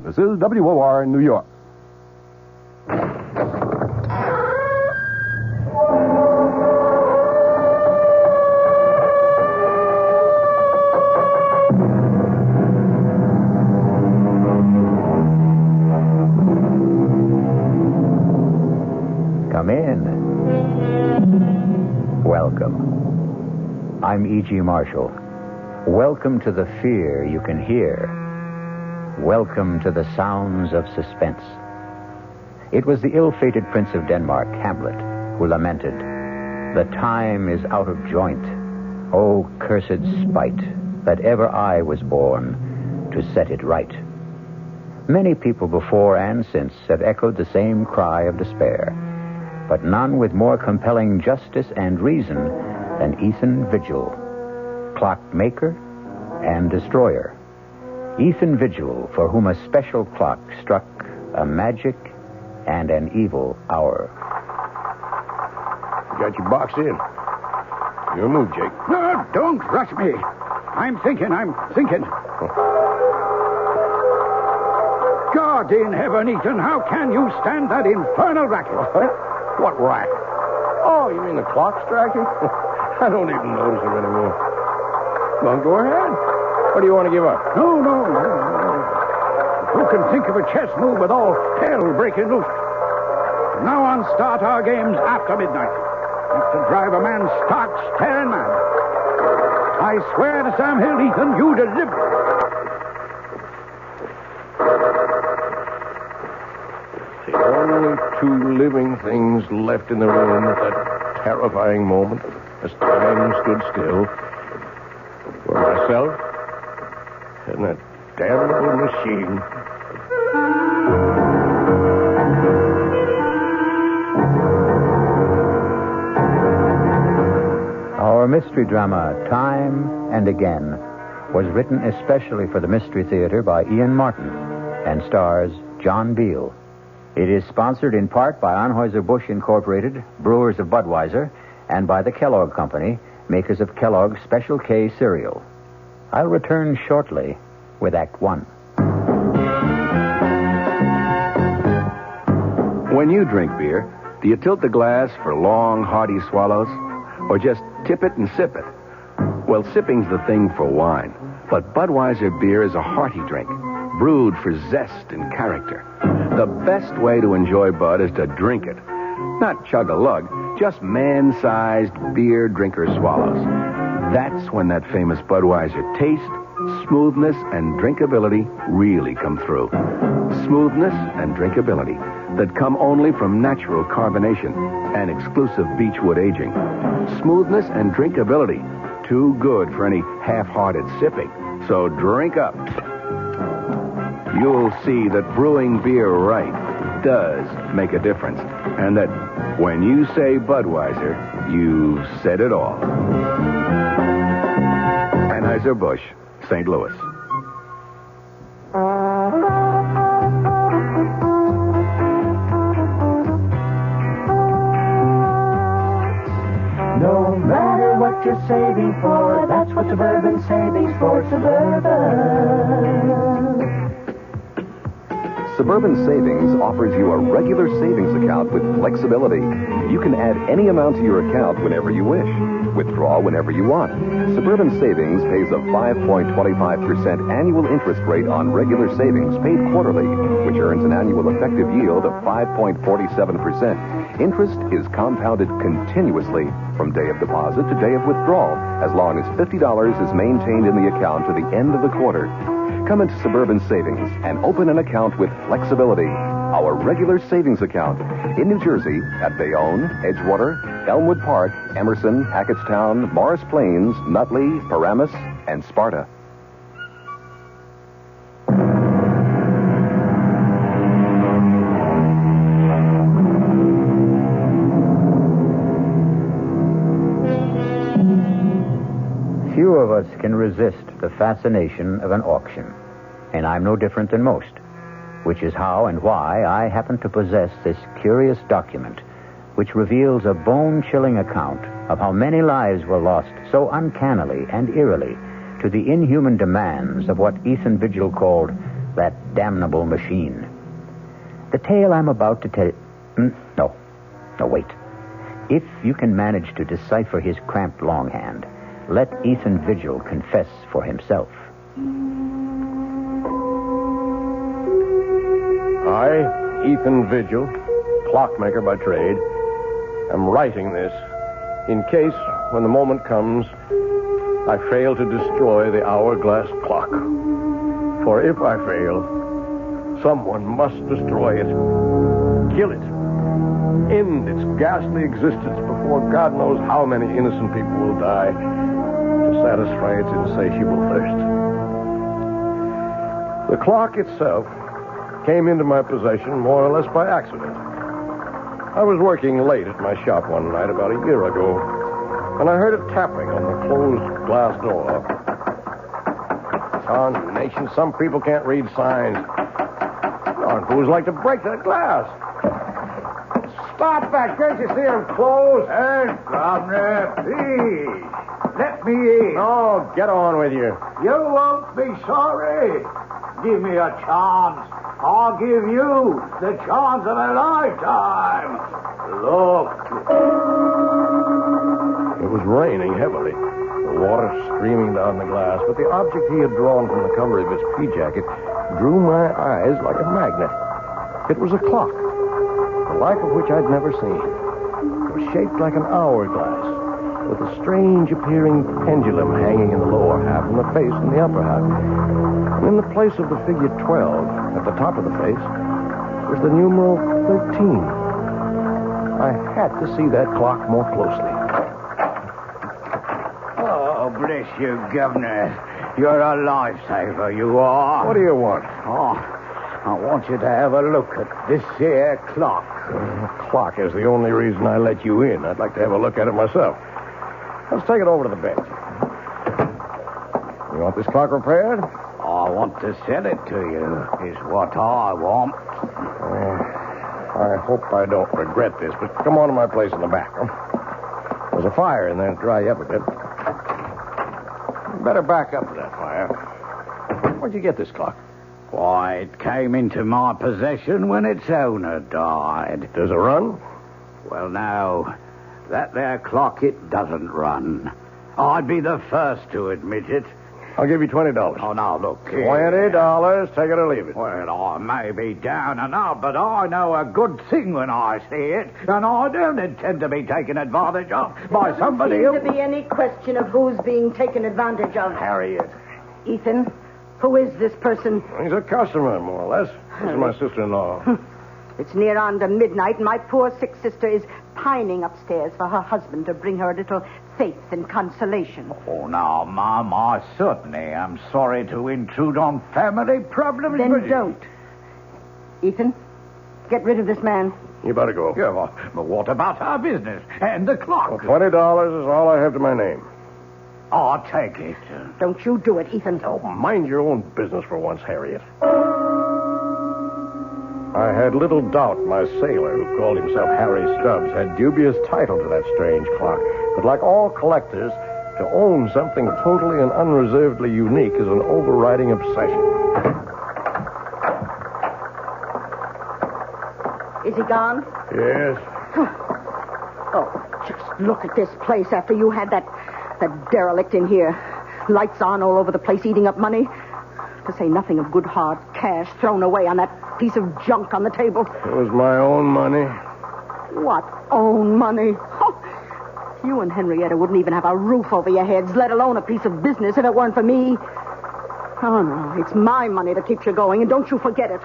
This is WOR New York. Come in. Welcome. I'm E.G. Marshall. Welcome to the fear you can hear. Welcome to the sounds of suspense. It was the ill-fated Prince of Denmark, Hamlet, who lamented, "The time is out of joint. Oh, cursed spite, that ever I was born to set it right." Many people before and since have echoed the same cry of despair, but none with more compelling justice and reason than Ethan Vigil, clockmaker and destroyer. Ethan Vigil, for whom a special clock struck a magic and an evil hour. You got your box in. Your move, Jake. No, don't rush me. I'm thinking. God in heaven, Ethan, how can you stand that infernal racket? What racket? Oh, you mean the clock striking? I don't even notice it anymore. Well, go ahead. What do you want to give up? No. Who can think of a chess move with all hell breaking loose? From now on, start our games after midnight. That's to drive a man stark, staring mad. I swear to Sam Hill, Ethan, you deliver. The only two living things left in the room at that terrifying moment, as time stood still, were myself and that damnable machine. Our mystery drama, Time and Again, was written especially for the Mystery Theater by Ian Martin and stars John Beal. It is sponsored in part by Anheuser-Busch Incorporated, brewers of Budweiser, and by the Kellogg Company, makers of Kellogg's Special K cereal. I'll return shortly with Act One. When you drink beer, do you tilt the glass for long, hearty swallows? Or just tip it and sip it? Well, sipping's the thing for wine. But Budweiser beer is a hearty drink, brewed for zest and character. The best way to enjoy Bud is to drink it. Not chug-a-lug, just man-sized beer drinker swallows. That's when that famous Budweiser taste, smoothness, and drinkability really come through. Smoothness and drinkability that come only from natural carbonation and exclusive beechwood aging. Smoothness and drinkability, too good for any half-hearted sipping. So drink up. You'll see that brewing beer right does make a difference. And that when you say Budweiser, you've said it all. Anheuser-Busch, St. Louis. No matter what you're saving for, that's what Suburban Savings for Suburban. Suburban Savings offers you a regular savings account with flexibility. You can add any amount to your account whenever you wish. Withdraw whenever you want. Suburban Savings pays a 5.25% annual interest rate on regular savings paid quarterly, which earns an annual effective yield of 5.47%. Interest is compounded continuously from day of deposit to day of withdrawal, as long as $50 is maintained in the account to the end of the quarter. Come into Suburban Savings and open an account with flexibility. Our regular savings account in New Jersey at Bayonne, Edgewater, Elmwood Park, Emerson, Hackettstown, Morris Plains, Nutley, Paramus, and Sparta. Few of us can resist the fascination of an auction, and I'm no different than most, which is how and why I happen to possess this curious document, which reveals a bone-chilling account of how many lives were lost so uncannily and eerily to the inhuman demands of what Ethan Vigil called that damnable machine. The tale I'm about to tell... No, wait. If you can manage to decipher his cramped longhand, let Ethan Vigil confess for himself. I, Ethan Vigil, clockmaker by trade, am writing this in case, when the moment comes, I fail to destroy the hourglass clock. For if I fail, someone must destroy it. Kill it. End its ghastly existence before God knows how many innocent people will die to satisfy its insatiable thirst. The clock itself came into my possession more or less by accident. I was working late at my shop one night about a year ago, and I heard it tapping on the closed glass door. Nation, some people can't read signs. Darn fools like to break that glass. Stop that. Can't you see I'm closed? And Governor, please, let me in. Oh, get on with you. You won't be sorry. Give me a chance. I'll give you the chance of a lifetime. Look. It was raining heavily, the water streaming down the glass, but the object he had drawn from the cover of his pea jacket drew my eyes like a magnet. It was a clock, the like of which I'd never seen. It was shaped like an hourglass, with a strange appearing pendulum hanging in the lower half and the face in the upper half. And in the place of the figure 12, at the top of the face, was the numeral 13. I had to see that clock more closely. Oh, bless you, Governor. You're a lifesaver, you are. What do you want? Oh, I want you to have a look at this here clock. The clock is the only reason I let you in. I'd like to have a look at it myself. Let's take it over to the bench. You want this clock repaired? I want to sell it to you, is what I want. I hope I don't regret this, but come on to my place in the back. Huh? There's a fire in there to dry you up a bit. You better back up to that fire. Where'd you get this clock? Why, it came into my possession when its owner died. Does it run? Well, now, that there clock, it doesn't run. I'd be the first to admit it. I'll give you $20. Oh, now, look here. $20. Take it or leave it. Well, I may be down and out, but I know a good thing when I see it, and I don't intend to be taken advantage of by somebody else. Doesn't seem to be any question of who's being taken advantage of. Harriet. Ethan, who is this person? He's a customer, more or less. This is my sister-in-law. It's near on to midnight, and my poor sick sister is pining upstairs for her husband to bring her a little faith and consolation. Oh, now, Mom, I certainly am sorry to intrude on family problems. Then don't. Ethan, get rid of this man. You better go. Yeah, but what about our business and the clock? Well, $20 is all I have to my name. I'll take it. Don't you do it, Ethan. Oh, mind your own business for once, Harriet. I had little doubt my sailor, who called himself Harry Stubbs, had dubious title to that strange clock. But like all collectors, to own something totally and unreservedly unique is an overriding obsession. Is he gone? Yes. Oh, just look at this place after you had that derelict in here. Lights on all over the place, eating up money. To say nothing of good hard cash thrown away on that piece of junk on the table. It was my own money. What own money? Oh, you and Henrietta wouldn't even have a roof over your heads, let alone a piece of business, if it weren't for me. Oh, no, it's my money that keeps you going, and don't you forget it.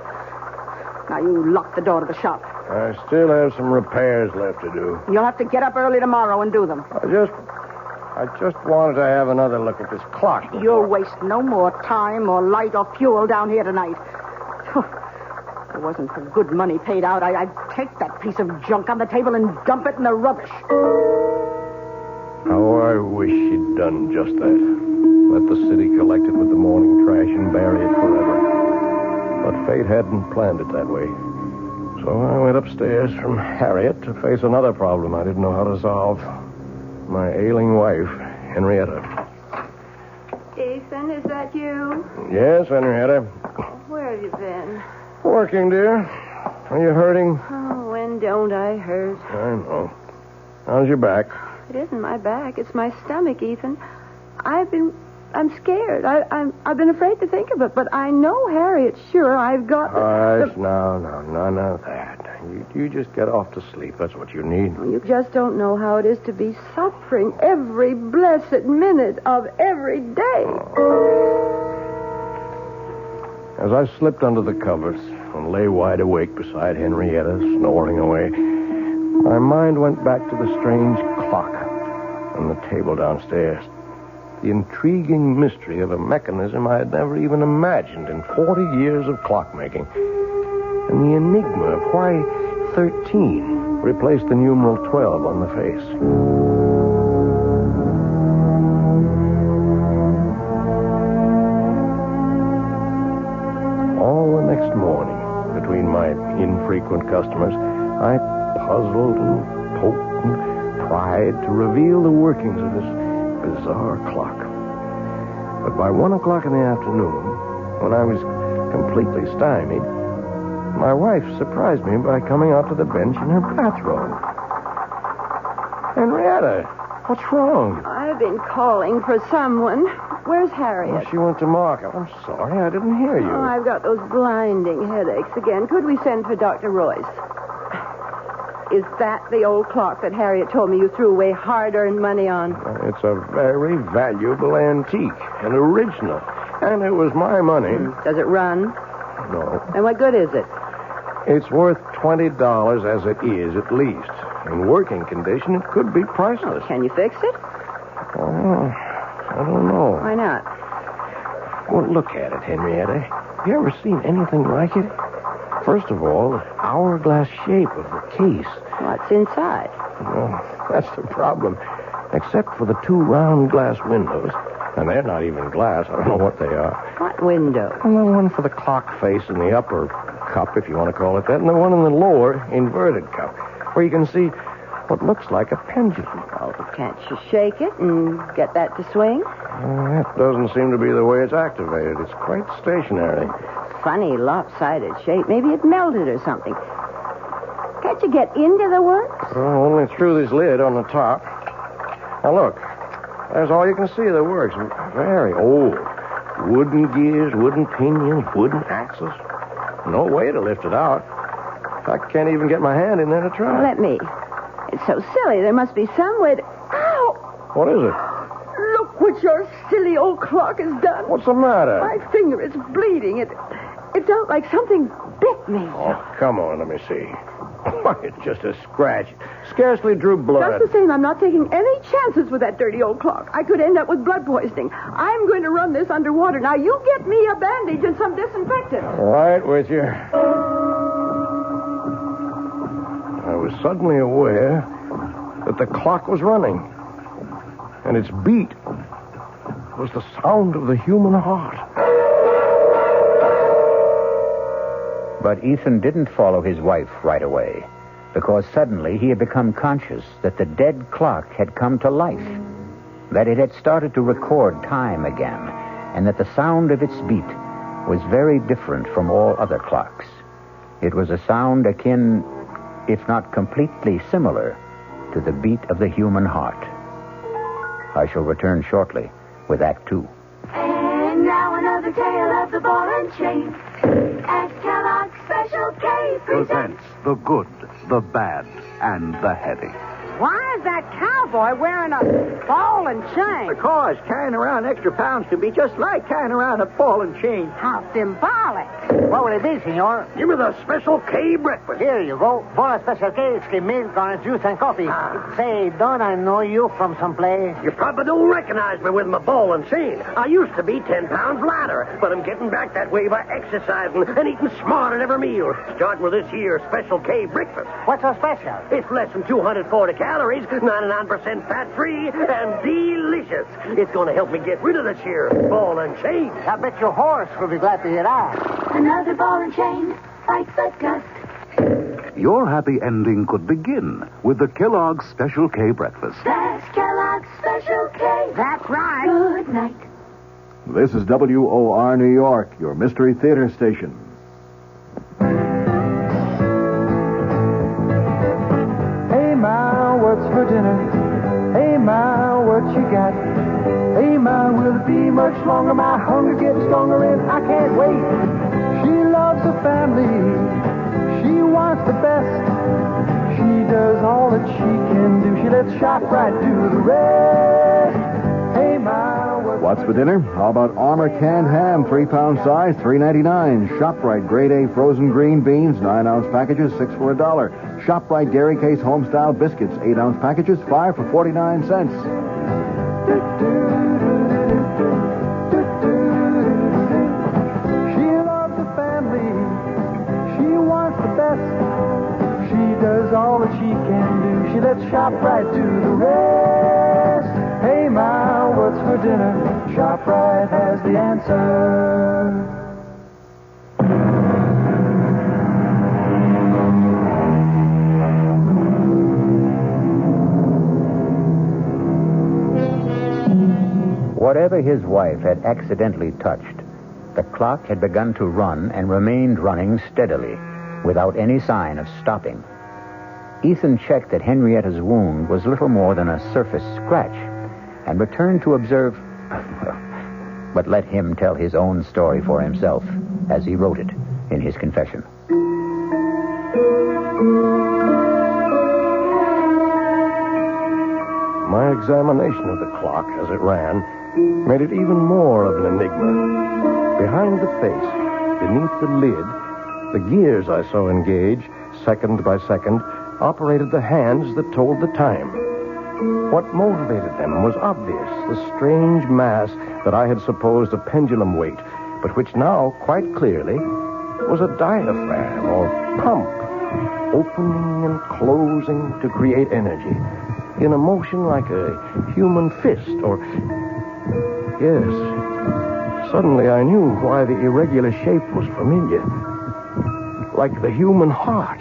Now, you lock the door to the shop. I still have some repairs left to do. You'll have to get up early tomorrow and do them. I just wanted to have another look at this clock. You'll waste no more time or light or fuel down here tonight. If it wasn't for good money paid out, I'd take that piece of junk on the table and dump it in the rubbish. How I wish she'd done just that. Let the city collect it with the morning trash and bury it forever. But fate hadn't planned it that way. So I went upstairs from Harriet to face another problem I didn't know how to solve. My ailing wife, Henrietta. Ethan, is that you? Yes, Henrietta. Where Where have you been? Working, dear. Are you hurting? Oh, when don't I hurt? I know. How's your back? It isn't my back. It's my stomach, Ethan. I'm scared. I've been afraid to think of it, but I know Harriet's sure I've got... Hush, none of that. You just get off to sleep. That's what you need. You just don't know how it is to be suffering every blessed minute of every day. As I slipped under the covers and lay wide awake beside Henrietta, snoring away, my mind went back to the strange clock on the table downstairs. The intriguing mystery of a mechanism I had never even imagined in 40 years of clockmaking. And the enigma of why 13 replaced the numeral 12 on the face. All the next morning, between my infrequent customers, I puzzled and poked and pried to reveal the workings of this bizarre clock. But by 1 o'clock in the afternoon, when I was completely stymied, my wife surprised me by coming out to the bench in her bathrobe. Henrietta, what's wrong? I've been calling for someone. Where's Harriet? Well, she went to market. I'm sorry, I didn't hear you. Oh, I've got those blinding headaches again. Could we send for Dr. Royce? Is that the old clock that Harriet told me you threw away hard-earned money on? It's a very valuable antique, an original, and it was my money. Does it run? No. And what good is it? It's worth $20 as it is, at least. In working condition, it could be priceless. Can you fix it? Oh, I don't know. Why not? Well, look at it, Henrietta. Have you ever seen anything like it? First of all, the hourglass shape of the case. What's inside? Well, that's the problem. Except for the 2 round glass windows. And they're not even glass. I don't know what they are. What window? Well, the one for the clock face in the upper cup, if you want to call it that, and the one in the lower inverted cup, where you can see what looks like a pendulum. Oh, can't you shake it and get that to swing? That doesn't seem to be the way it's activated. It's quite stationary. Funny lopsided shape. Maybe it melted or something. Can't you get into the works? Well, only through this lid on the top. Now, look. There's all you can see of the works. Very old. Wooden gears, wooden pinions, wooden axles. No way to lift it out. I can't even get my hand in there to try. Well, let me. It's so silly. There must be some way to... Ow! What is it? Look what your silly old clock has done. What's the matter? My finger is bleeding. It felt like something bit me. Oh, come on, let me see. Why, it's just a scratch. Scarcely drew blood. Just the same, I'm not taking any chances with that dirty old clock. I could end up with blood poisoning. I'm going to run this underwater. Now, you get me a bandage and some disinfectant. Right with you. I was suddenly aware that the clock was running. And its beat was the sound of the human heart. But Ethan didn't follow his wife right away, because suddenly he had become conscious that the dead clock had come to life, that it had started to record time again, and that the sound of its beat was very different from all other clocks. It was a sound akin, if not completely similar, to the beat of the human heart. I shall return shortly with Act 2. And now another tale of the ball and chain. As Kellogg's Special K presents the good, the bad, and the heavy. Why is that cowboy wearing a ball and chain? Because carrying around extra pounds can be just like carrying around a ball and chain. How symbolic. What will it be, senor? Give me the Special K breakfast. Here you go. For a Special K, it's milk, orange juice, and coffee. Say, don't I know you from someplace? You probably don't recognize me with my ball and chain. I used to be 10 pounds lighter, but I'm getting back that way by exercising and eating smart at every meal. Starting with this here Special K breakfast. What's so special? It's less than 240 calories, 99% fat-free, and delicious. It's going to help me get rid of this here ball and chain. I bet your horse will be glad to hear that. another ball and chain. Fight but gust. Your happy ending could begin with the Kellogg's Special K breakfast. That's Kellogg's Special K. That's right. Good night. This is WOR New York, your Mystery Theater station. Hey, Ma, what's for dinner? Hey, Ma, what you got? Hey, Ma, will it be much longer? My hunger getting stronger and I can't wait. She loves her family. She wants the best. She does all that she can do. She lets ShopRite do the rest. Hey, Ma, What's for dinner? How about Armour canned ham, 3-pound size, $3.99. ShopRite grade A frozen green beans, 9-ounce packages, 6 for $1. ShopRite Dairy Case Homestyle biscuits, 8-ounce packages, 5 for 49 cents. She loves the family. She wants the best. She does all that she can do. She lets ShopRite do the rest. Hey, Ma, what's for dinner? ShopRite has the answer. Whatever his wife had accidentally touched, the clock had begun to run and remained running steadily, without any sign of stopping. Ethan checked that Henrietta's wound was little more than a surface scratch, and returned to observe... But let him tell his own story for himself, as he wrote it in his confession. My examination of the clock as it ran made it even more of an enigma. Behind the face, beneath the lid, the gears I saw engage, second by second, operated the hands that told the time. What motivated them was obvious, the strange mass that I had supposed a pendulum weight, but which now, quite clearly, was a diaphragm or pump, opening and closing to create energy, in a motion like a human fist, or... Yes, suddenly I knew why the irregular shape was familiar, like the human heart.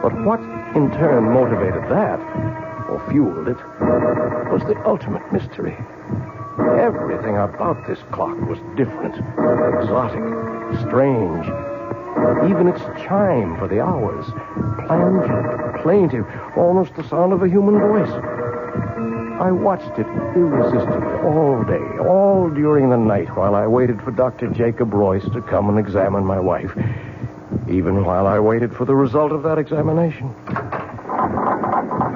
But what in turn motivated that, or fueled it, was the ultimate mystery. Everything about this clock was different, exotic, strange. Even its chime for the hours, plangent, plaintive, almost the sound of a human voice. I watched it irresistibly all day, all during the night, while I waited for Dr. Jacob Royce to come and examine my wife. Even while I waited for the result of that examination.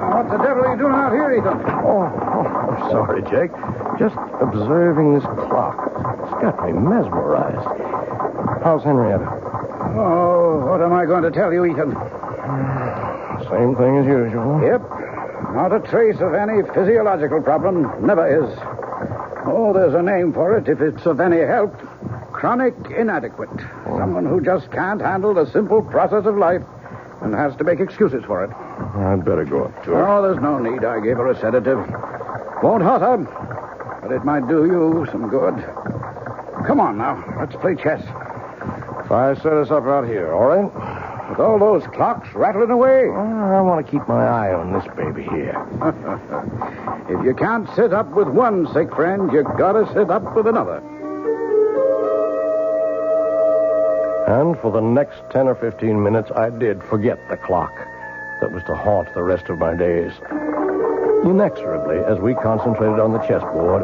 What the devil are you doing out here, Ethan? Oh, I'm sorry, Jake. Just observing this clock. It's got me mesmerized. How's Henrietta? Oh, what am I going to tell you, Ethan? Same thing as usual. Yep. Not a trace of any physiological problem. Never is. Oh, there's a name for it if it's of any help. Chronic inadequate. Someone who just can't handle the simple process of life and has to make excuses for it. I'd better go up to her. Oh, there's no need. I gave her a sedative. Won't hurt her, but it might do you some good. Come on now. Let's play chess. If I set us up out here, all right? With all those clocks rattling away. I want to keep my eye on this baby here. If you can't sit up with one sick friend, you gotta sit up with another. And for the next 10 or 15 minutes, I did forget the clock that was to haunt the rest of my days. Inexorably, as we concentrated on the chessboard,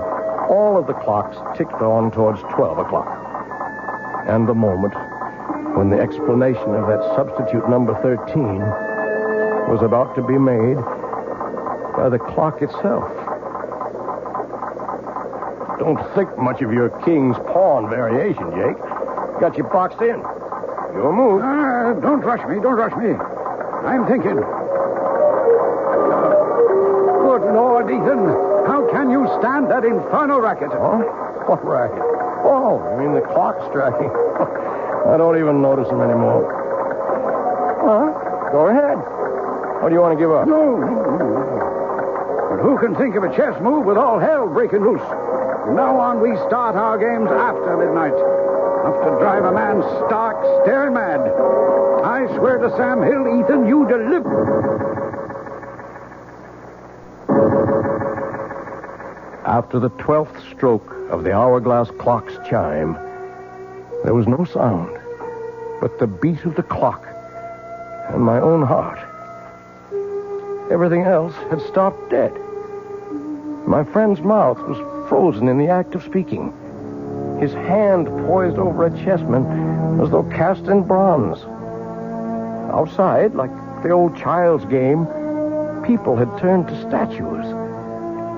all of the clocks ticked on towards 12 o'clock. And the moment when the explanation of that substitute number 13 was about to be made by the clock itself. Don't think much of your king's pawn variation, Jake. Got you boxed in. Your move. Don't rush me. Don't rush me. I'm thinking. Good Lord, Ethan. How can you stand that infernal racket? Huh? What racket? Oh, you mean the clock striking? I don't even notice them anymore. Huh? Go ahead. What do you want to give up? No. But who can think of a chess move with all hell breaking loose? From now on, we start our games after midnight. Enough to drive a man stark, staring mad. I swear to Sam Hill, Ethan, you deliver. After the 12th stroke of the hourglass clock's chime, there was no sound but the beat of the clock and my own heart. Everything else had stopped dead. My friend's mouth was frozen in the act of speaking. His hand poised over a chessman as though cast in bronze. Outside, like the old child's game, people had turned to statues.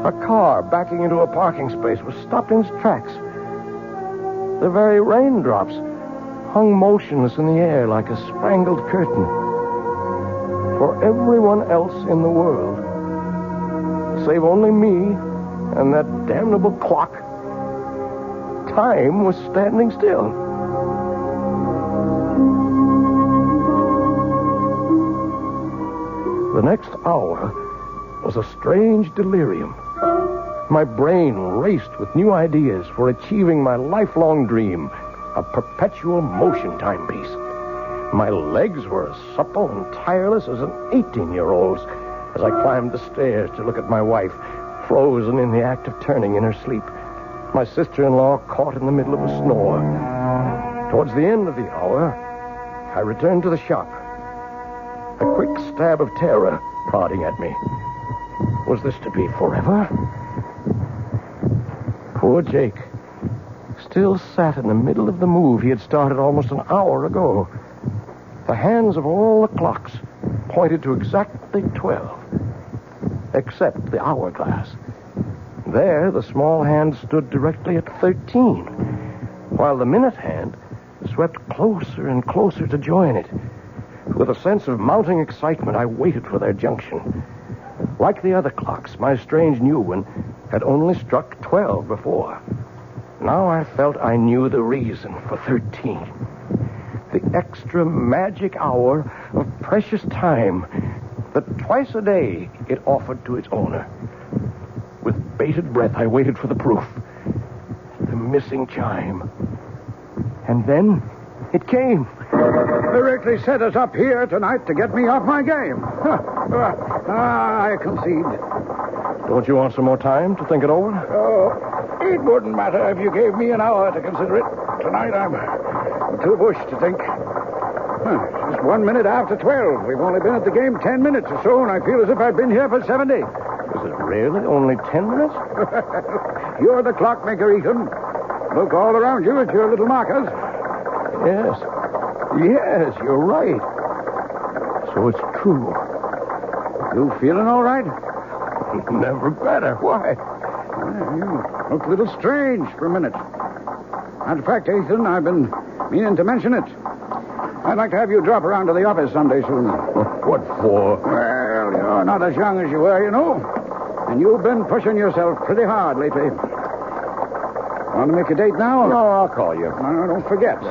A car backing into a parking space was stopped in its tracks. The very raindrops hung motionless in the air like a spangled curtain. For everyone else in the world, save only me and that damnable clock, time was standing still. The next hour was a strange delirium. My brain raced with new ideas for achieving my lifelong dream, a perpetual motion timepiece. My legs were as supple and tireless as an 18-year-old's as I climbed the stairs to look at my wife, frozen in the act of turning in her sleep. My sister-in-law caught in the middle of a snore. Towards the end of the hour, I returned to the shop. A quick stab of terror prodding at me. Was this to be forever? Poor Jake still sat in the middle of the move he had started almost an hour ago. The hands of all the clocks pointed to exactly 12, except the hourglass. There, the small hand stood directly at 13, while the minute hand swept closer and closer to join it. With a sense of mounting excitement, I waited for their junction. Like the other clocks, my strange new one had only struck 12 before. Now I felt I knew the reason for 13. The extra magic hour of precious time that twice a day it offered to its owner. With bated breath, I waited for the proof. The missing chime. And then it came. Directly set us up here tonight to get me off my game. I concede. Don't you want some more time to think it over? Oh, it wouldn't matter if you gave me an hour to consider it. Tonight I'm too bushed to think. It's just 1 minute after 12. We've only been at the game 10 minutes or so, and I feel as if I've been here for 70. Is it really only 10 minutes? You're the clockmaker, Ethan. Look all around you at your little markers. Yes, you're right. So it's true. You feeling all right? Never better. Why? You look a little strange for a minute. Matter of fact, Ethan, I've been meaning to mention it. I'd like to have you drop around to the office someday soon. What for? Well, you're not as young as you were, you know. And you've been pushing yourself pretty hard lately. Want to make a date now? No, I'll call you. No, don't forget.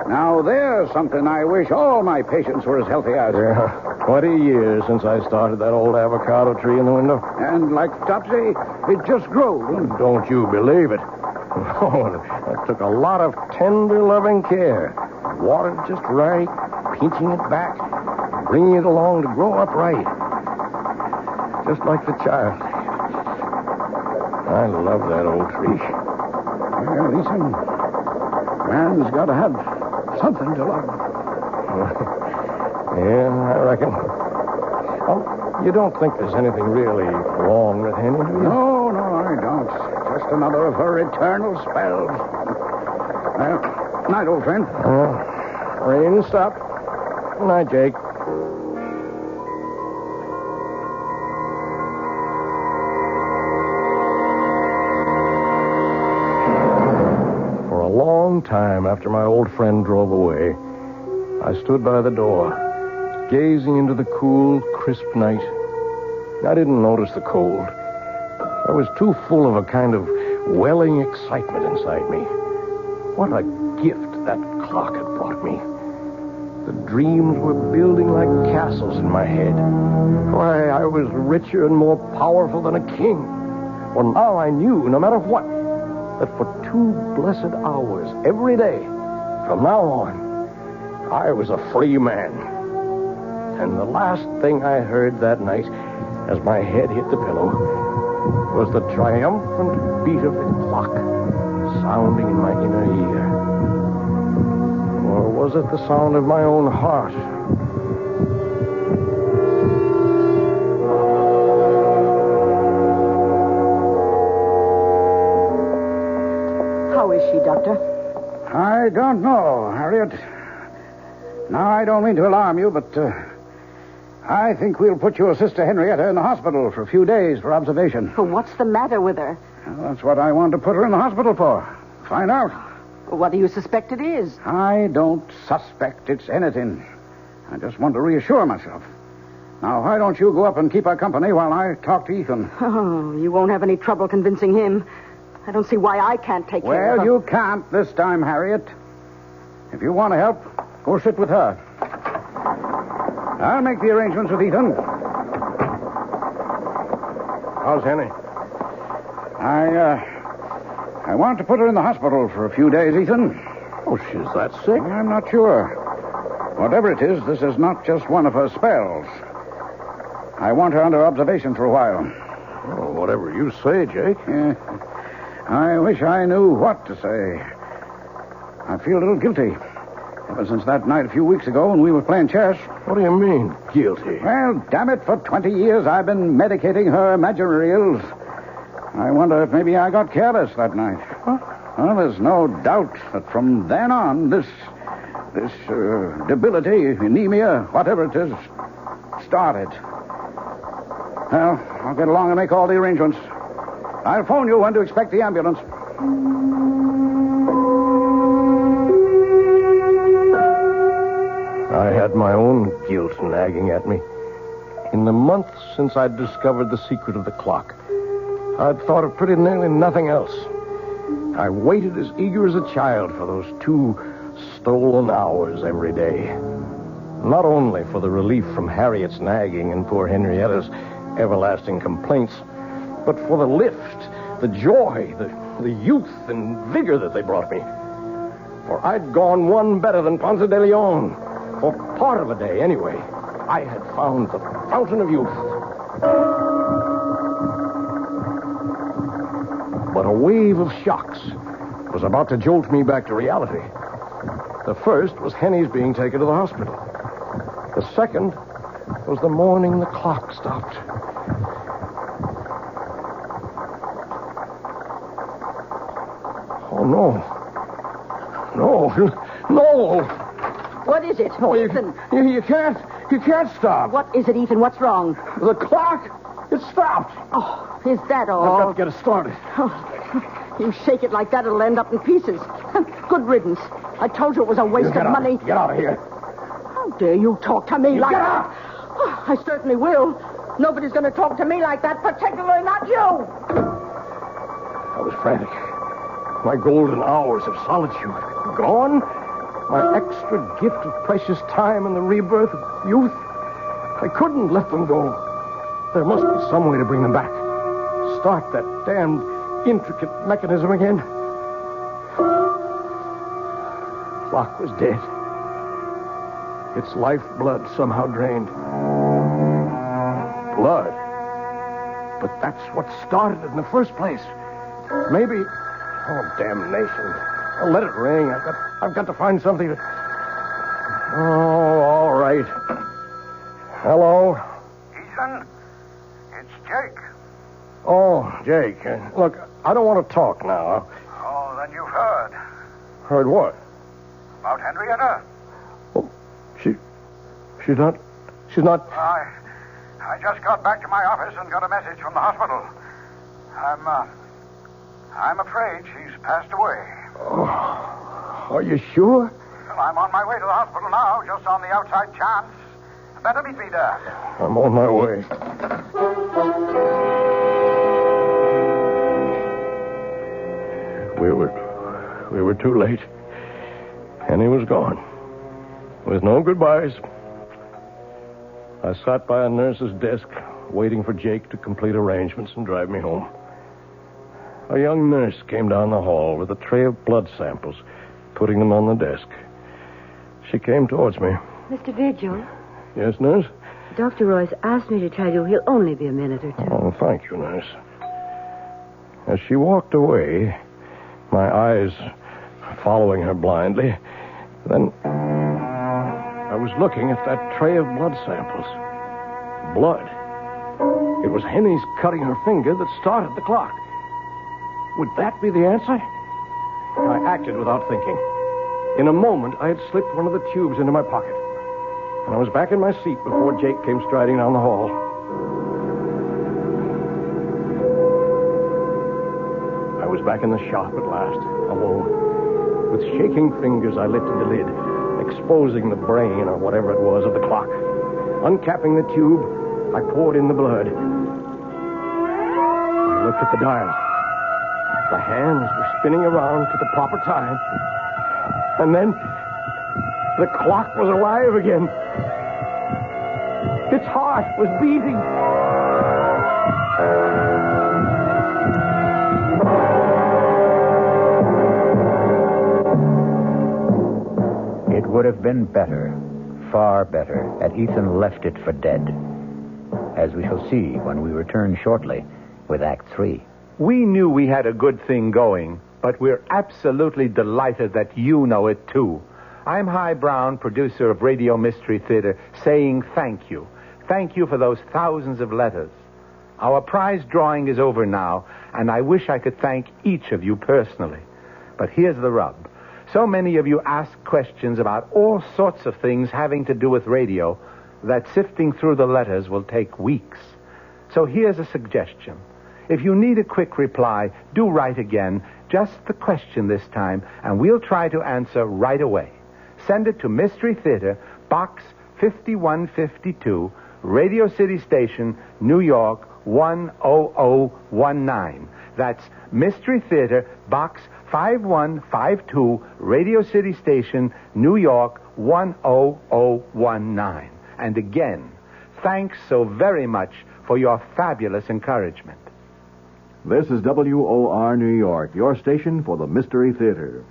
Now, there's something I wish all my patients were as healthy as. 20 years since I started that old avocado tree in the window. And like Topsy, it just grew. Don't you believe it? Oh, it took a lot of tender, loving care. Watered just right, pinching it back, bringing it along to grow up right. Just like the child. I love that old tree. Well, Ethan, man's got to have something to love. Yeah, I reckon. Oh, you don't think there's anything really wrong with Henry, do you? No, I don't. Just another of her eternal spells. Well, night, old friend. Rain stopped. Good night, Jake. For a long time after my old friend drove away, I stood by the door, gazing into the cool, crisp night. I didn't notice the cold. I was too full of a kind of welling excitement inside me. What a gift that clock had brought me. The dreams were building like castles in my head. Why, I was richer and more powerful than a king. Well, now I knew, no matter what, that for 2 blessed hours every day, from now on, I was a free man. And the last thing I heard that night as my head hit the pillow was the triumphant beat of the clock sounding in my inner ear. Or was it the sound of my own heart? How is she, Doctor? I don't know, Harriet. Now, I don't mean to alarm you, but I think we'll put your sister Henrietta in the hospital for a few days for observation. Well, what's the matter with her? Well, that's what I wanted to put her in the hospital for. Find out. Well, what do you suspect it is? I don't suspect it's anything. I just want to reassure myself. Now, why don't you go up and keep her company while I talk to Ethan? Oh, you won't have any trouble convincing him. I don't see why I can't take care of her. Well, you can't this time, Harriet. If you want to help, go sit with her. I'll make the arrangements with Ethan. How's Henny? I want to put her in the hospital for a few days, Ethan. Oh, she's that sick? I'm not sure. Whatever it is, this is not just one of her spells. I want her under observation for a while. Oh, whatever you say, Jake. I wish I knew what to say. I feel a little guilty. Ever since that night a few weeks ago when we were playing chess. What do you mean, guilty? Well, damn it, for 20 years I've been medicating her imaginary ills. I wonder if maybe I got careless that night. Huh? Well, there's no doubt that from then on, this debility, anemia, whatever it is, started. Well, I'll get along and make all the arrangements. I'll phone you when to expect the ambulance. I had my own guilt nagging at me. In the months since I'd discovered the secret of the clock, I'd thought of pretty nearly nothing else. I waited as eager as a child for those 2 stolen hours every day. Not only for the relief from Harriet's nagging and poor Henrietta's everlasting complaints, but for the lift, the joy, the youth and vigor that they brought me. For I'd gone one better than Ponce de Leon. For part of a day, anyway. I had found the fountain of youth. But a wave of shocks was about to jolt me back to reality. The first was Henny's being taken to the hospital. The second was the morning the clock stopped. Oh, no. No. What is it, No, Ethan? You can't stop. What is it, Ethan? What's wrong? The clock, it stopped. Oh, is that all? I've got to get it started. Oh, you shake it like that, it'll end up in pieces. Good riddance. I told you it was a waste of money. Get out of here. How dare you talk to me like get that? out! Oh, I certainly will. Nobody's going to talk to me like that, particularly not you. I was frantic. My golden hours of solitude gone. My extra gift of precious time and the rebirth of youth. I couldn't let them go. There must be some way to bring them back. Start that damned intricate mechanism again. Clock was dead. Its lifeblood somehow drained. Blood? But that's what started it in the first place. Maybe... Oh, damnation. Oh, let it ring. I've got to find something to... Oh, all right. Hello? Ethan, it's Jake. Oh, Jake. Look, I don't want to talk now. Oh, then you've heard. Heard what? About Henrietta? Oh, she's not... I just got back to my office and got a message from the hospital. I'm afraid she's passed away. Oh, are you sure? Well, I'm on my way to the hospital now, just on the outside chance. Better meet me there. I'm on my way. We were too late. Henny was gone. With no goodbyes. I sat by a nurse's desk, waiting for Jake to complete arrangements and drive me home. A young nurse came down the hall with a tray of blood samples, putting them on the desk. She came towards me. Mr. Vigil? Yes, nurse? Dr. Royce asked me to tell you he'll only be a minute or two. Oh, thank you, nurse. As she walked away, my eyes following her blindly, then I was looking at that tray of blood samples. Blood. It was Henny's cutting her finger that started the clock. Would that be the answer? I acted without thinking. In a moment, I had slipped one of the tubes into my pocket. And I was back in my seat before Jake came striding down the hall. I was back in the shop at last, alone. With shaking fingers, I lifted the lid, exposing the brain or whatever it was of the clock. Uncapping the tube, I poured in the blood. I looked at the dial. The hands were spinning around to the proper time. And then the clock was alive again. Its heart was beating. It would have been better, far better, had Ethan left it for dead, as we shall see when we return shortly with Act 3. We knew we had a good thing going, but we're absolutely delighted that you know it, too. I'm Hy Brown, producer of Radio Mystery Theater, saying thank you. Thank you for those thousands of letters. Our prize drawing is over now, and I wish I could thank each of you personally. But here's the rub. So many of you ask questions about all sorts of things having to do with radio that sifting through the letters will take weeks. So here's a suggestion. If you need a quick reply, do write again, just the question this time, and we'll try to answer right away. Send it to Mystery Theater, Box 5152, Radio City Station, New York 10019. That's Mystery Theater, Box 5152, Radio City Station, New York 10019. And again, thanks so very much for your fabulous encouragement. This is WOR New York, your station for the Mystery Theater.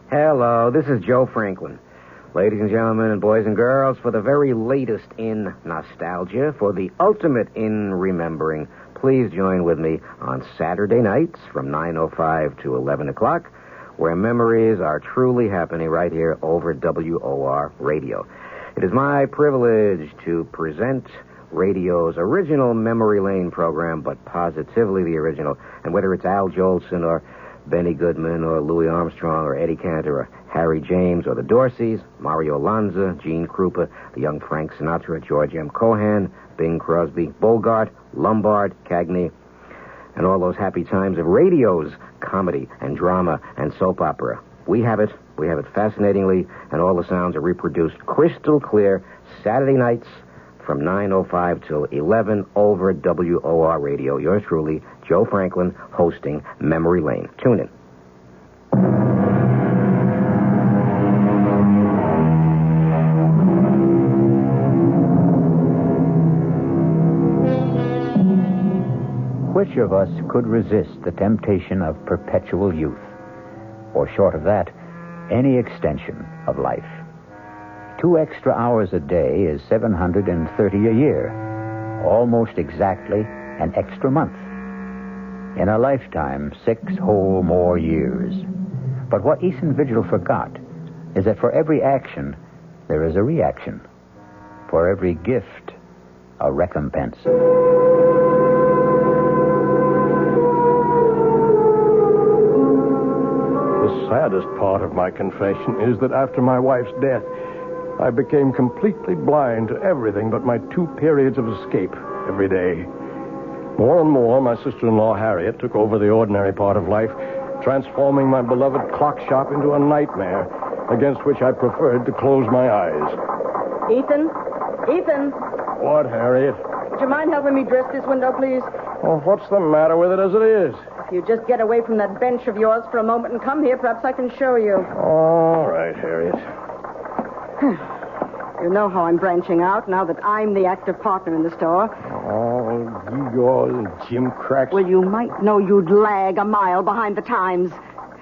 Hello, this is Joe Franklin. Ladies and gentlemen and boys and girls, for the very latest in nostalgia, for the ultimate in remembering, please join with me on Saturday nights from 9:05 to 11 o'clock, where memories are truly happening right here over WOR Radio. It is my privilege to present radio's original Memory Lane program, but positively the original. And whether it's Al Jolson or Benny Goodman or Louis Armstrong or Eddie Cantor or Harry James or the Dorseys, Mario Lanza, Gene Krupa, the young Frank Sinatra, George M. Cohan, Bing Crosby, Bogart, Lombard, Cagney, and all those happy times of radio's comedy and drama and soap opera. We have it fascinatingly, and all the sounds are reproduced crystal clear Saturday nights from 9:05 till 11 over WOR Radio. Yours truly, Joe Franklin, hosting Memory Lane. Tune in. Which of us could resist the temptation of perpetual youth? Or short of that, any extension of life? 2 extra hours a day is 730 a year, almost exactly an extra month. In a lifetime, 6 whole more years. But what Ethan Vigil forgot is that for every action, there is a reaction. For every gift, a recompense. The saddest part of my confession is that after my wife's death, I became completely blind to everything but my 2 periods of escape every day. More and more, my sister-in-law, Harriet, took over the ordinary part of life, transforming my beloved clock shop into a nightmare against which I preferred to close my eyes. Ethan? Ethan? What, Harriet? Would you mind helping me dress this window, please? Oh, what's the matter with it as it is? If you just get away from that bench of yours for a moment and come here, perhaps I can show you. All right, Harriet. You know how I'm branching out now that I'm the active partner in the store. Oh, Igor and Jim Cracks. Well, you might know you'd lag a mile behind the times.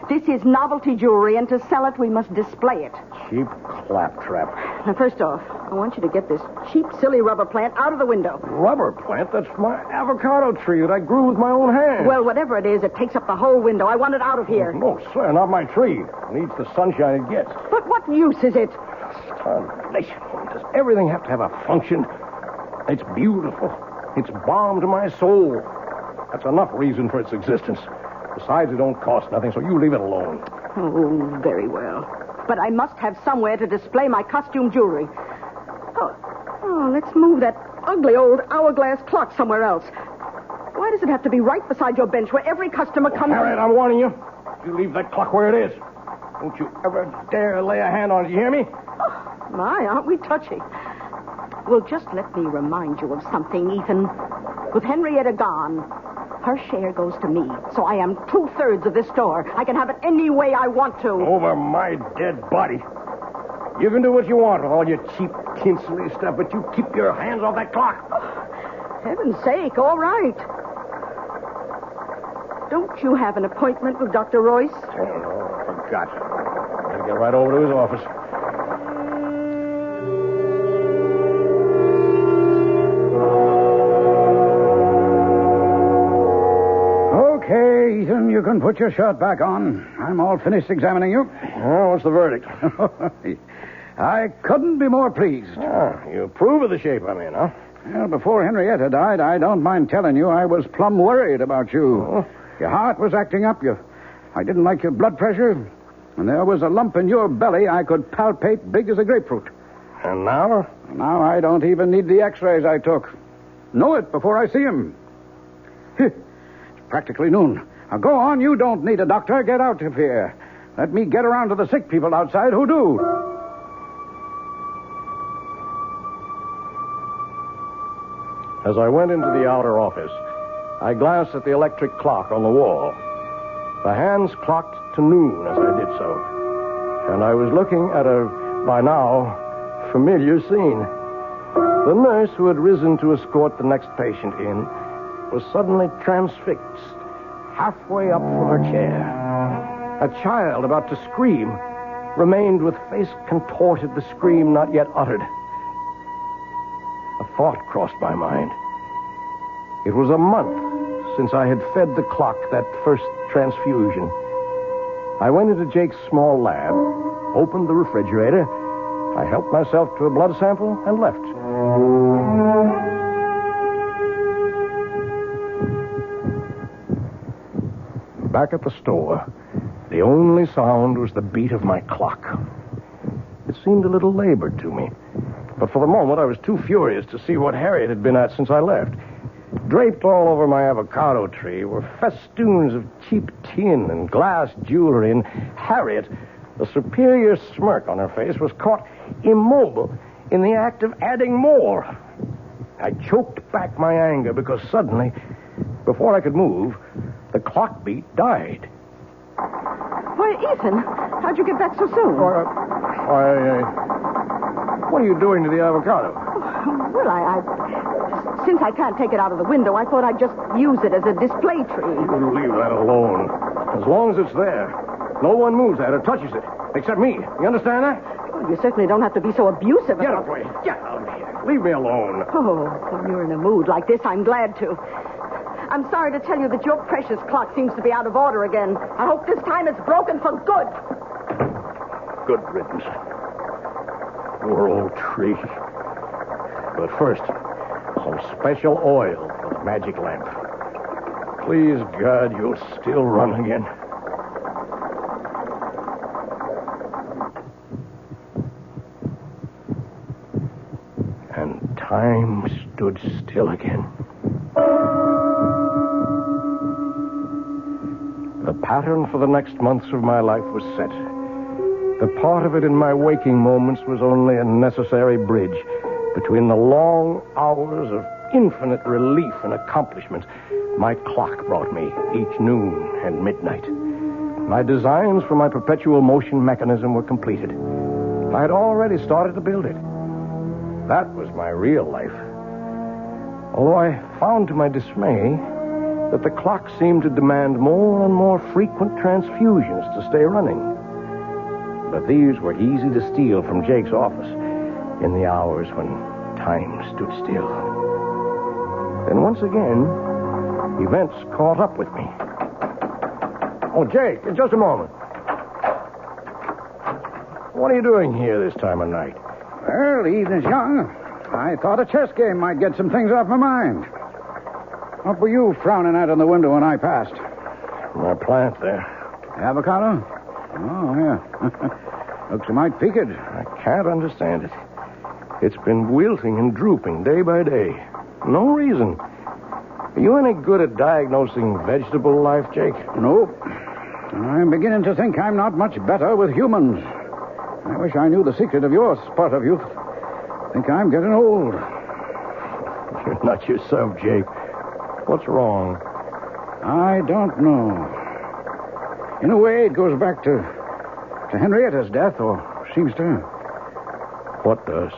This is novelty jewelry, and to sell it, we must display it. cheap claptrap. Now, first off, I want you to get this cheap, silly rubber plant out of the window. Rubber plant? That's my avocado tree that I grew with my own hands. Well, whatever it is, it takes up the whole window. I want it out of here. No, sir, not my tree. It needs the sunshine it gets. But what use is it? Starvation. Does everything have to have a function? It's beautiful. It's balm to my soul. That's enough reason for its existence. Besides, it don't cost nothing, so you leave it alone. Oh, very well. But I must have somewhere to display my costume jewelry. Oh, let's move that ugly old hourglass clock somewhere else. Why does it have to be right beside your bench where every customer comes... Harriet, I'm warning you. You leave that clock where it is. Don't you ever dare lay a hand on it, you hear me? Oh, my, aren't we touchy? Well, just let me remind you of something, Ethan. With Henrietta gone, her share goes to me, so I am 2/3 of this store. I can have it any way I want to. Over my dead body. You can do what you want with all your cheap, tinsely stuff, but you keep your hands off that clock. Oh, heaven's sake, all right. Don't you have an appointment with Dr. Royce? Oh, no, I forgot. I'll get right over to his office. Okay, Ethan, you can put your shirt back on. I'm all finished examining you. Oh, what's the verdict? I couldn't be more pleased. You approve of the shape I'm in, huh? Well, before Henrietta died, I don't mind telling you I was plumb worried about you. Oh. Your heart was acting up. I didn't like your blood pressure. And there was a lump in your belly I could palpate big as a grapefruit. And now? Now I don't even need the x-rays I took. Know it before I see him. It's practically noon. Now go on. You don't need a doctor. Get out of here. Let me get around to the sick people outside who do. As I went into the outer office, I glanced at the electric clock on the wall. The hands clocked to noon as I did so, and I was looking at a, by now, familiar scene. The nurse who had risen to escort the next patient in was suddenly transfixed, halfway up from her chair. A child about to scream remained with face contorted, the scream not yet uttered. A thought crossed my mind. It was a month since I had fed the clock that first transfusion. I went into Jake's small lab, opened the refrigerator, I helped myself to a blood sample, and left. Back at the store, the only sound was the beat of my clock. It seemed a little labored to me, but for the moment I was too furious to see what Harriet had been at since I left. Draped all over my avocado tree were festoons of cheap tin and glass jewelry, and Harriet, a superior smirk on her face, was caught immobile in the act of adding more. I choked back my anger because suddenly, before I could move, the clock beat died. Why, Ethan, how'd you get back so soon? What are you doing to the avocado? Well, since I can't take it out of the window, I thought I'd just use it as a display tree. You leave that alone. As long as it's there, no one moves that or touches it, except me. You understand that? Well, you certainly don't have to be so abusive Get about away. Get out of here. Leave me alone. Oh, when you're in a mood like this, I'm glad to. I'm sorry to tell you that your precious clock seems to be out of order again. I hope this time it's broken for good. Good riddance. Poor old tree. But first, some special oil for the magic lamp. Please, God, you'll still run again. And time stood still again. The pattern for the next months of my life was set. The part of it in my waking moments was only a necessary bridge between the long hours of infinite relief and accomplishment my clock brought me each noon and midnight. My designs for my perpetual motion mechanism were completed. I had already started to build it. That was my real life. Although I found to my dismay that the clock seemed to demand more and more frequent transfusions to stay running. But these were easy to steal from Jake's office in the hours when time stood still. Then once again, events caught up with me. Oh, Jake, just a moment. What are you doing here this time of night? Well, the evening's young. I thought a chess game might get some things off my mind. What were you frowning at in the window when I passed? My plant there. Avocado? Oh, yeah. Looks a mite peaked. I can't understand it. It's been wilting and drooping day by day. No reason. Are you any good at diagnosing vegetable life, Jake? Nope. I'm beginning to think I'm not much better with humans. I wish I knew the secret of your spurt of youth. Think I'm getting old. You're not yourself, Jake. What's wrong? I don't know. In a way, it goes back to Henrietta's death, or seems to. What does?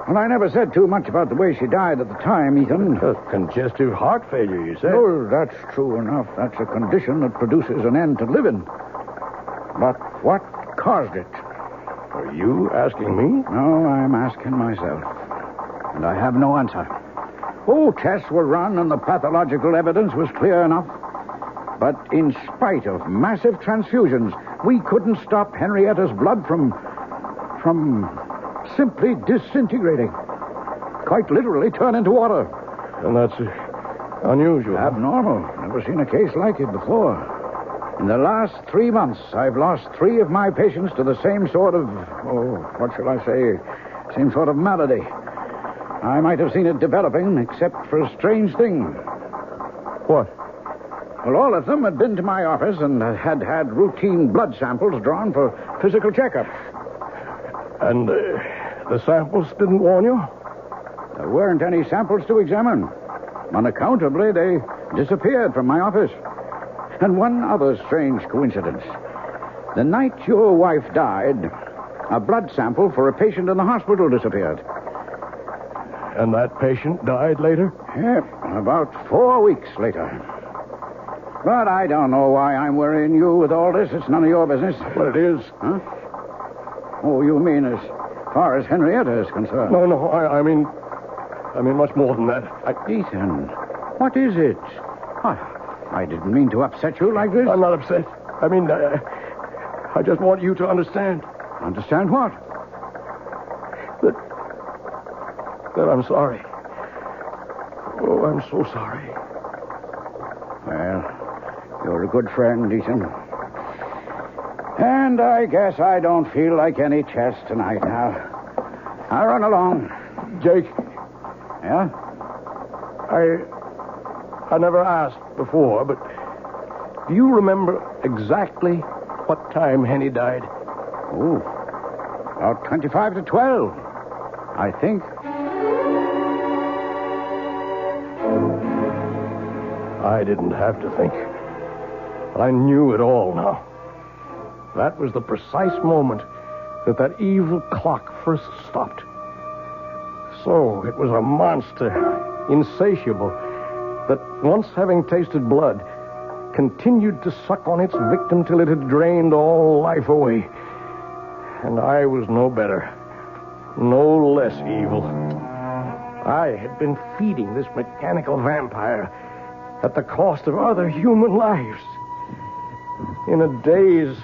Well, I never said too much about the way she died at the time, Ethan. Congestive heart failure, you said? Oh, that's true enough. That's a condition that produces an end to living. But what caused it? Are you asking me? No, I'm asking myself. And I have no answer. Oh, tests were run and the pathological evidence was clear enough. But in spite of massive transfusions, we couldn't stop Henrietta's blood from simply disintegrating. Quite literally turn into water. And that's unusual. Abnormal. Never seen a case like it before. In the last 3 months, I've lost 3 of my patients to the same sort of, what shall I say, same sort of malady. I might have seen it developing, except for a strange thing. What? Well, all of them had been to my office and had routine blood samples drawn for physical checkup. And the samples didn't warn you? There weren't any samples to examine. Unaccountably, they disappeared from my office. And one other strange coincidence. The night your wife died, a blood sample for a patient in the hospital disappeared. And that patient died later? Yep, about 4 weeks later. But I don't know why I'm worrying you with all this. It's none of your business. Well, it is. Huh? Oh, you mean as far as Henrietta is concerned? No, I mean much more than that. Ethan, what is it? I didn't mean to upset you like this. I'm not upset. I just want you to understand. Understand what? That I'm sorry. Oh, I'm so sorry. Well, you're a good friend, Ethan. And I guess I don't feel like any chess tonight now. I'll run along. Jake. Yeah? I never asked before, but do you remember exactly what time Henny died? Oh, about 25 to 12, I think. I didn't have to think. I knew it all now. That was the precise moment that evil clock first stopped. So it was a monster, insatiable, that once having tasted blood, continued to suck on its victim till it had drained all life away. And I was no better, no less evil. I had been feeding this mechanical vampire at the cost of other human lives. In a daze,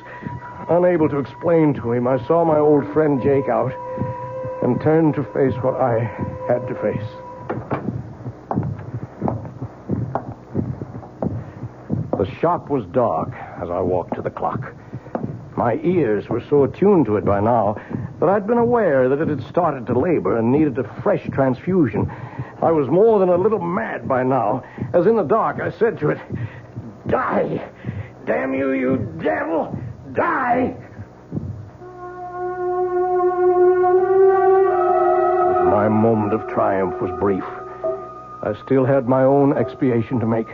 unable to explain to him, I saw my old friend Jake out and turned to face what I had to face. The shop was dark as I walked to the clock. My ears were so attuned to it by now that I'd been aware that it had started to labor and needed a fresh transfusion. I was more than a little mad by now, as in the dark I said to it, "Die! Damn you, you devil! Die!" My moment of triumph was brief. I still had my own expiation to make.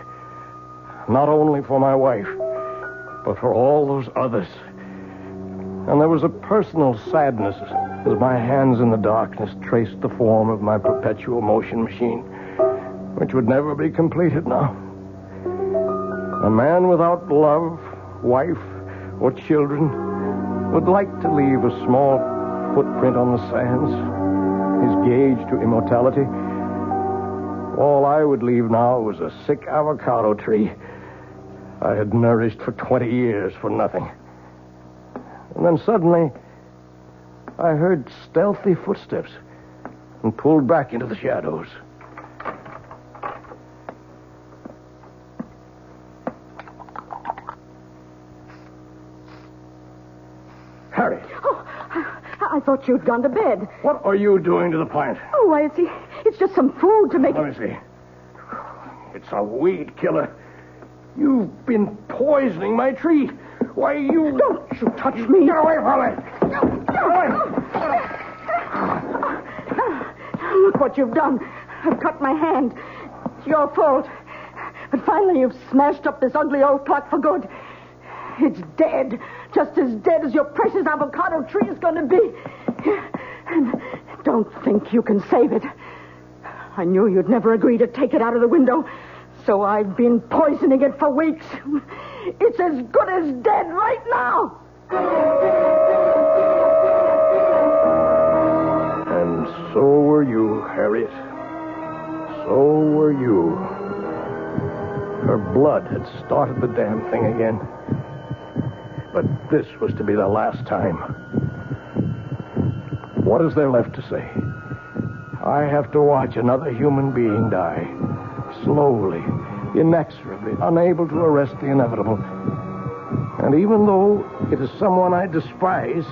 Not only for my wife, but for all those others. And there was a personal sadness as my hands in the darkness traced the form of my perpetual motion machine, which would never be completed now. A man without love, wife, or children would like to leave a small footprint on the sands, his gauge to immortality. All I would leave now was a sick avocado tree I had nourished for 20 years for nothing. And then suddenly, I heard stealthy footsteps and pulled back into the shadows. Harry. Oh, I thought you'd gone to bed. What are you doing to the plant? Oh, why, it's just some food to make Let me see. It's a weed killer. You've been poisoning my tree. Why, you... Don't you touch me. Get away from me. Get away. Look what you've done. I've cut my hand. It's your fault. But finally you've smashed up this ugly old clock for good. It's dead. Just as dead as your precious avocado tree is going to be. And don't think you can save it. I knew you'd never agree to take it out of the window, so I've been poisoning it for weeks. It's as good as dead right now. And so were you, Harriet. So were you. Her blood had started the damn thing again. But this was to be the last time. What is there left to say? I have to watch another human being die. Slowly, inexorably, unable to arrest the inevitable. And even though it is someone I despise,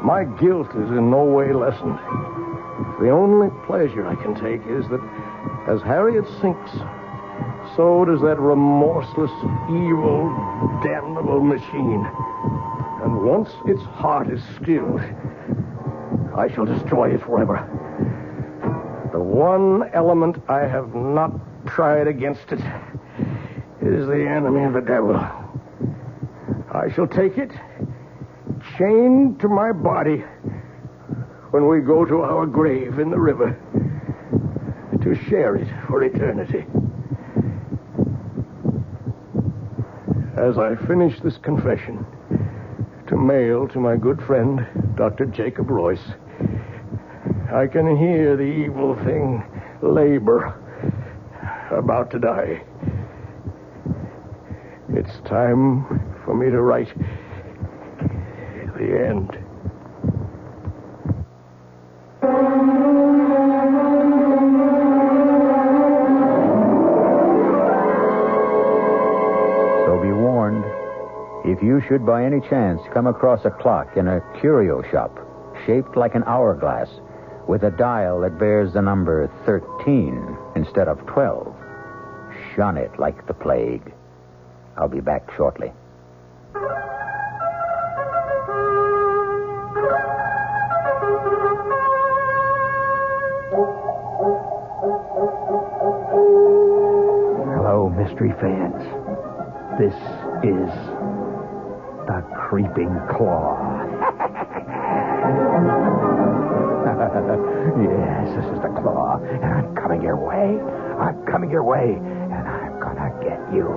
my guilt is in no way lessened. The only pleasure I can take is that as Harriet sinks, so does that remorseless, evil, damnable machine. And once its heart is stilled, I shall destroy it forever. The one element I have not tried against it is the enemy of the devil. I shall take it, chained to my body, when we go to our grave in the river, to share it for eternity. As I finish this confession, to mail to my good friend, Dr. Jacob Royce, I can hear the evil thing labor, about to die. It's time for me to write the end. So be warned. If you should by any chance come across a clock in a curio shop shaped like an hourglass with a dial that bears the number 13 instead of 12, shun it like the plague. I'll be back shortly. Hello, mystery fans. This is the Creeping Claw. Yes, this is the Claw, and I'm coming your way. I'm coming your way, and I'm gonna get you.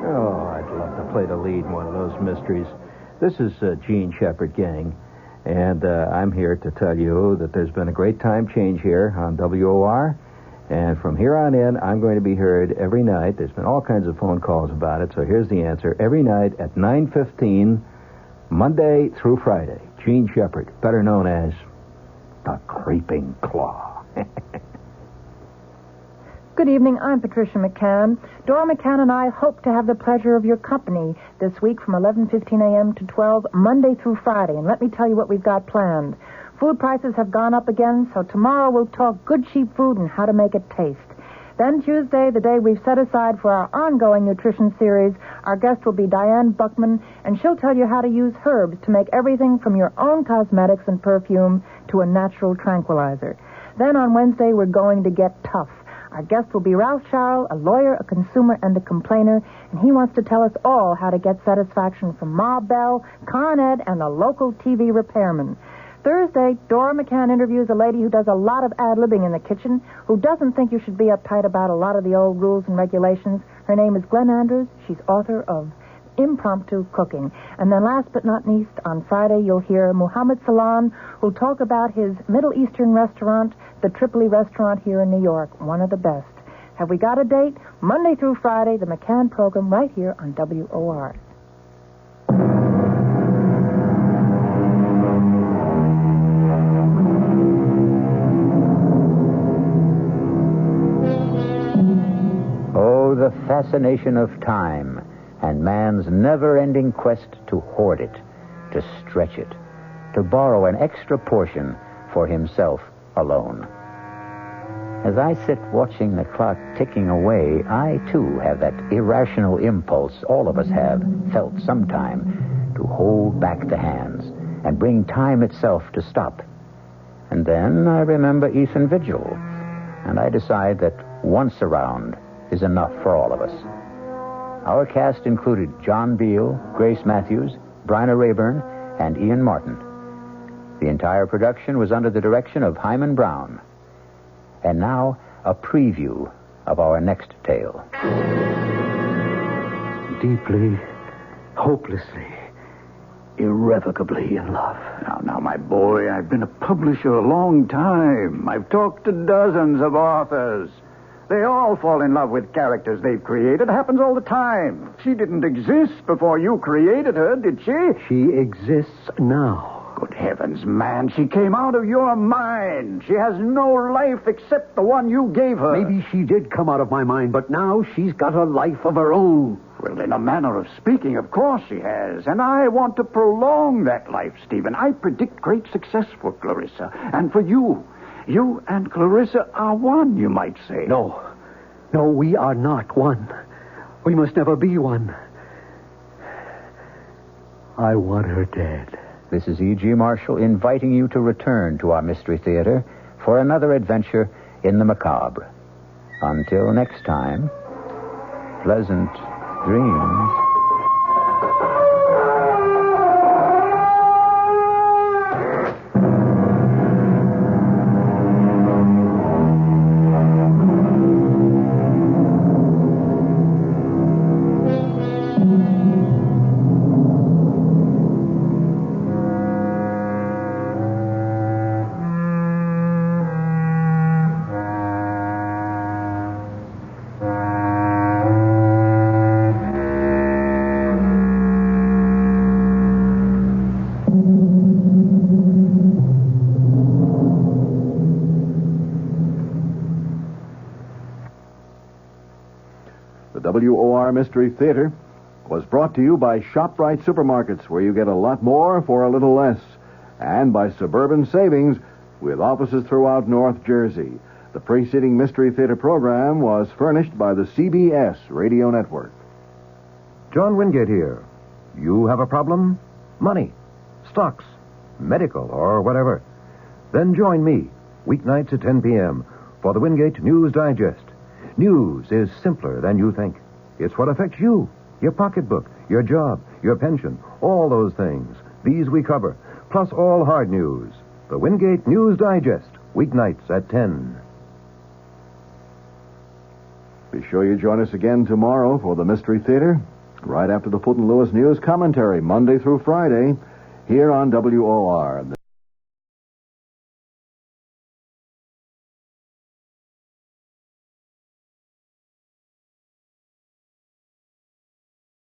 Oh, I'd love to play the lead in one of those mysteries. This is Gene Shepherd, gang, and I'm here to tell you that there's been a great time change here on WOR. And from here on in, I'm going to be heard every night. There's been all kinds of phone calls about it, so here's the answer. Every night at 9:15, Monday through Friday. Gene Shepherd, better known as the Creeping Claw. Good evening. I'm Patricia McCann. Dora McCann and I hope to have the pleasure of your company this week from 11:15 a.m. to 12, Monday through Friday. And let me tell you what we've got planned. Food prices have gone up again, so tomorrow we'll talk good, cheap food and how to make it taste. Then Tuesday, the day we've set aside for our ongoing nutrition series, our guest will be Diane Buckman, and she'll tell you how to use herbs to make everything from your own cosmetics and perfume to a natural tranquilizer. Then on Wednesday, we're going to get tough. Our guest will be Ralph Charles, a lawyer, a consumer, and a complainer, and he wants to tell us all how to get satisfaction from Ma Bell, Con Ed, and the local TV repairman. Thursday, Dora McCann interviews a lady who does a lot of ad-libbing in the kitchen, who doesn't think you should be uptight about a lot of the old rules and regulations. Her name is Glenn Andrews. She's author of Impromptu Cooking. And then last but not least, on Friday, you'll hear Muhammad Salam, who'll talk about his Middle Eastern restaurant, the Tripoli restaurant here in New York, one of the best. Have we got a date? Monday through Friday, the McCann program right here on WOR. Oh, the fascination of time and man's never-ending quest to hoard it, to stretch it, to borrow an extra portion for himself alone. As I sit watching the clock ticking away, I, too, have that irrational impulse all of us have felt sometime to hold back the hands and bring time itself to stop. And then I remember Ethan Vigil, and I decide that once around is enough for all of us. Our cast included John Beal, Grace Matthews, Bryna Rayburn, and Ian Martin. The entire production was under the direction of Hyman Brown. And now, a preview of our next tale. Deeply, hopelessly, irrevocably in love. Now, my boy, I've been a publisher a long time. I've talked to dozens of authors. They all fall in love with characters they've created. It happens all the time. She didn't exist before you created her, did she? She exists now. Good heavens, man. She came out of your mind. She has no life except the one you gave her. Maybe she did come out of my mind, but now she's got a life of her own. Well, in a manner of speaking, of course she has. And I want to prolong that life, Stephen. I predict great success for Clarissa. And for you. You and Clarissa are one, you might say. No, we are not one. We must never be one. I want her dead. This is E.G. Marshall inviting you to return to our Mystery Theater for another adventure in the macabre. Until next time, pleasant dreams. WOR Mystery Theater was brought to you by ShopRite Supermarkets, where you get a lot more for a little less, and by Suburban Savings, with offices throughout North Jersey. The preceding Mystery Theater program was furnished by the CBS Radio Network. John Wingate here. You have a problem? Money, stocks, medical, or whatever. Then join me, weeknights at 10 p.m., for the Wingate News Digest. News is simpler than you think. It's what affects you, your pocketbook, your job, your pension, all those things. These we cover, plus all hard news. The Wingate News Digest, weeknights at 10. Be sure you join us again tomorrow for the Mystery Theater, right after the Fulton Lewis News Commentary, Monday through Friday, here on WOR.